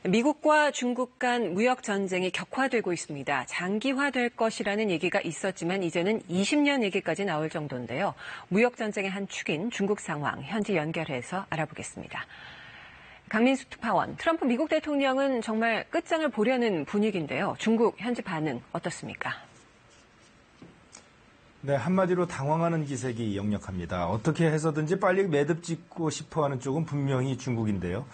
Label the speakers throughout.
Speaker 1: 미국과 중국 간 무역 전쟁이 격화되고 있습니다. 장기화될 것이라는 얘기가 있었지만 이제는 20년 얘기까지 나올 정도인데요. 무역 전쟁의 한 축인 중국 상황 현지 연결해서 알아보겠습니다. 강민수 특파원, 트럼프 미국 대통령은 정말 끝장을 보려는 분위기인데요. 중국 현지 반응 어떻습니까?
Speaker 2: 네, 한마디로 당황하는 기색이 역력합니다. 어떻게 해서든지 빨리 매듭 짓고 싶어하는 쪽은 분명히 중국인데요.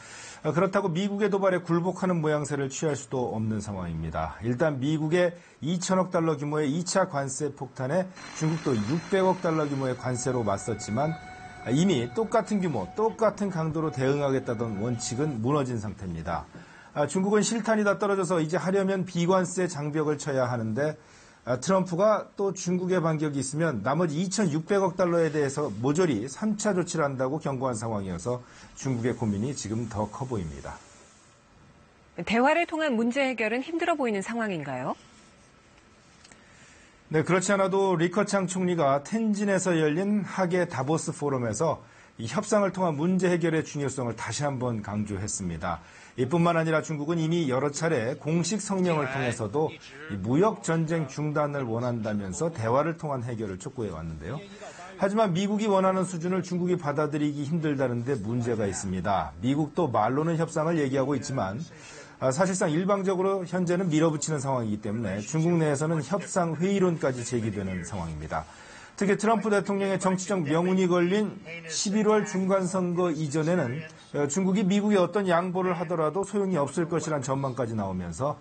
Speaker 2: 그렇다고 미국의 도발에 굴복하는 모양새를 취할 수도 없는 상황입니다. 일단 미국의 2천억 달러 규모의 2차 관세 폭탄에 중국도 600억 달러 규모의 관세로 맞섰지만 이미 똑같은 규모, 똑같은 강도로 대응하겠다던 원칙은 무너진 상태입니다. 중국은 실탄이 다 떨어져서 이제 하려면 비관세 장벽을 쳐야 하는데 트럼프가 또 중국의 반격이 있으면 나머지 2,600억 달러에 대해서 모조리 3차 조치를 한다고 경고한 상황이어서 중국의 고민이 지금 더 커 보입니다.
Speaker 1: 대화를 통한 문제 해결은 힘들어 보이는 상황인가요?
Speaker 2: 네, 그렇지 않아도 리커창 총리가 텐진에서 열린 하계 다보스 포럼에서 이 협상을 통한 문제 해결의 중요성을 다시 한번 강조했습니다. 이뿐만 아니라 중국은 이미 여러 차례 공식 성명을 통해서도 무역 전쟁 중단을 원한다면서 대화를 통한 해결을 촉구해 왔는데요. 하지만 미국이 원하는 수준을 중국이 받아들이기 힘들다는 데 문제가 있습니다. 미국도 말로는 협상을 얘기하고 있지만 사실상 일방적으로 현재는 밀어붙이는 상황이기 때문에 중국 내에서는 협상 회의론까지 제기되는 상황입니다. 특히 트럼프 대통령의 정치적 명운이 걸린 11월 중간선거 이전에는 중국이 미국에 어떤 양보를 하더라도 소용이 없을 것이란 전망까지 나오면서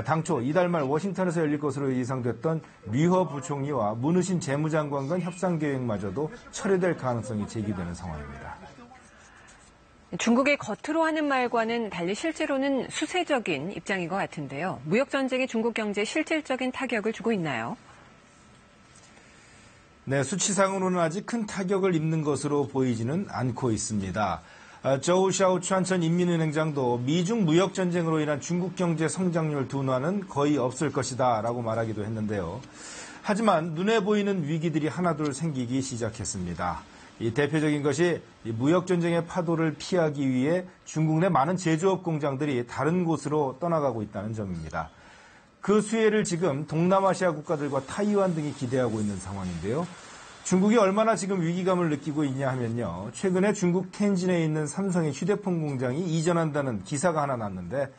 Speaker 2: 당초 이달 말 워싱턴에서 열릴 것으로 예상됐던 류허 부총리와 문우신 재무장관 간 협상 계획마저도 철회될 가능성이 제기되는 상황입니다.
Speaker 1: 중국의 겉으로 하는 말과는 달리 실제로는 수세적인 입장인 것 같은데요. 무역 전쟁이 중국 경제에 실질적인 타격을 주고 있나요?
Speaker 2: 네, 수치상으로는 아직 큰 타격을 입는 것으로 보이지는 않고 있습니다. 저우 샤오추안 전 인민은행장도 미중 무역 전쟁으로 인한 중국 경제 성장률 둔화는 거의 없을 것이다 라고 말하기도 했는데요. 하지만 눈에 보이는 위기들이 하나둘 생기기 시작했습니다. 이 대표적인 것이 무역 전쟁의 파도를 피하기 위해 중국 내 많은 제조업 공장들이 다른 곳으로 떠나가고 있다는 점입니다. 그 수혜를 지금 동남아시아 국가들과 타이완 등이 기대하고 있는 상황인데요. 중국이 얼마나 지금 위기감을 느끼고 있냐 하면요. 최근에 중국 텐진에 있는 삼성의 휴대폰 공장이 이전한다는 기사가 하나 났는데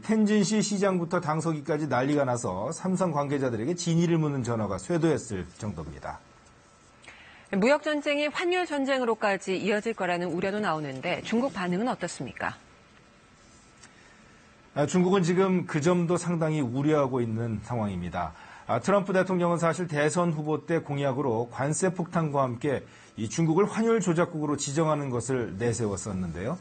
Speaker 2: 텐진시 시장부터 당서기까지 난리가 나서 삼성 관계자들에게 진위를 묻는 전화가 쇄도했을 정도입니다.
Speaker 1: 무역 전쟁이 환율 전쟁으로까지 이어질 거라는 우려도 나오는데 중국 반응은 어떻습니까?
Speaker 2: 중국은 지금 그 점도 상당히 우려하고 있는 상황입니다. 트럼프 대통령은 사실 대선 후보 때 공약으로 관세 폭탄과 함께 이 중국을 환율 조작국으로 지정하는 것을 내세웠었는데요.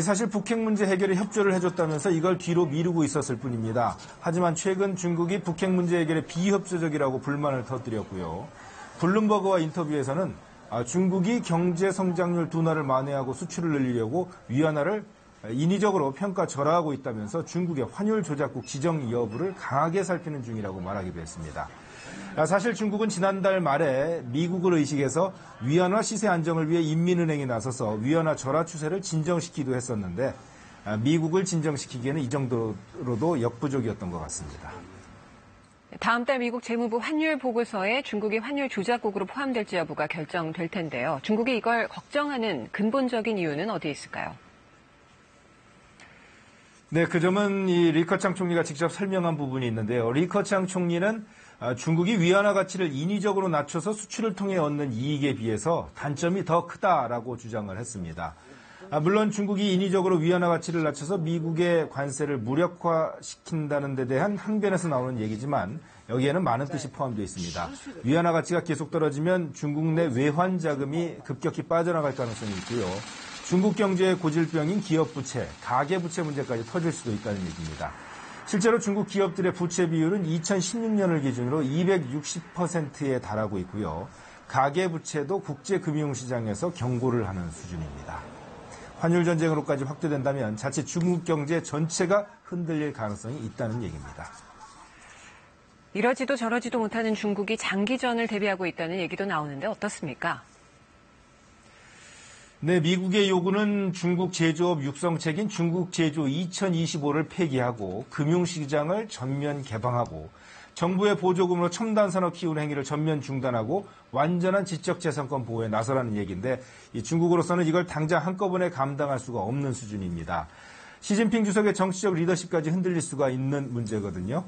Speaker 2: 사실 북핵 문제 해결에 협조를 해줬다면서 이걸 뒤로 미루고 있었을 뿐입니다. 하지만 최근 중국이 북핵 문제 해결에 비협조적이라고 불만을 터뜨렸고요. 블룸버그와 인터뷰에서는 중국이 경제 성장률 둔화를 만회하고 수출을 늘리려고 위안화를 인위적으로 평가절하하고 있다면서 중국의 환율 조작국 지정 여부를 강하게 살피는 중이라고 말하기도 했습니다. 사실 중국은 지난달 말에 미국을 의식해서 위안화 시세 안정을 위해 인민은행이 나서서 위안화 절하 추세를 진정시키기도 했었는데 미국을 진정시키기에는 이 정도로도 역부족이었던 것 같습니다.
Speaker 1: 다음 달 미국 재무부 환율 보고서에 중국이 환율 조작국으로 포함될지 여부가 결정될 텐데요. 중국이 이걸 걱정하는 근본적인 이유는 어디에 있을까요?
Speaker 2: 네, 그 점은 이 리커창 총리가 직접 설명한 부분이 있는데요. 리커창 총리는 중국이 위안화 가치를 인위적으로 낮춰서 수출을 통해 얻는 이익에 비해서 단점이 더 크다라고 주장을 했습니다. 물론 중국이 인위적으로 위안화 가치를 낮춰서 미국의 관세를 무력화시킨다는 데 대한 항변에서 나오는 얘기지만 여기에는 많은 뜻이 포함되어 있습니다. 위안화 가치가 계속 떨어지면 중국 내 외환 자금이 급격히 빠져나갈 가능성이 있고요. 중국 경제의 고질병인 기업부채, 가계부채 문제까지 터질 수도 있다는 얘기입니다. 실제로 중국 기업들의 부채 비율은 2016년을 기준으로 260%에 달하고 있고요. 가계부채도 국제금융시장에서 경고를 하는 수준입니다. 환율 전쟁으로까지 확대된다면 자칫 중국 경제 전체가 흔들릴 가능성이 있다는 얘기입니다.
Speaker 1: 이러지도 저러지도 못하는 중국이 장기전을 대비하고 있다는 얘기도 나오는데 어떻습니까?
Speaker 2: 네, 미국의 요구는 중국 제조업 육성책인 중국 제조 2025를 폐기하고 금융시장을 전면 개방하고 정부의 보조금으로 첨단 산업 키우는 행위를 전면 중단하고 완전한 지적재산권 보호에 나서라는 얘기인데 이 중국으로서는 이걸 당장 한꺼번에 감당할 수가 없는 수준입니다. 시진핑 주석의 정치적 리더십까지 흔들릴 수가 있는 문제거든요.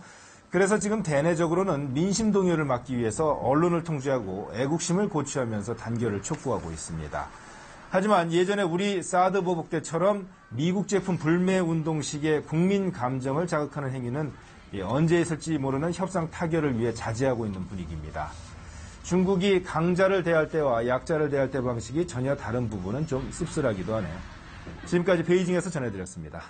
Speaker 2: 그래서 지금 대내적으로는 민심 동요를 막기 위해서 언론을 통제하고 애국심을 고취하면서 단결을 촉구하고 있습니다. 하지만 예전에 우리 사드 보복 때처럼 미국 제품 불매 운동식의 국민 감정을 자극하는 행위는 언제 있을지 모르는 협상 타결을 위해 자제하고 있는 분위기입니다. 중국이 강자를 대할 때와 약자를 대할 때 방식이 전혀 다른 부분은 좀 씁쓸하기도 하네요. 지금까지 베이징에서 전해드렸습니다.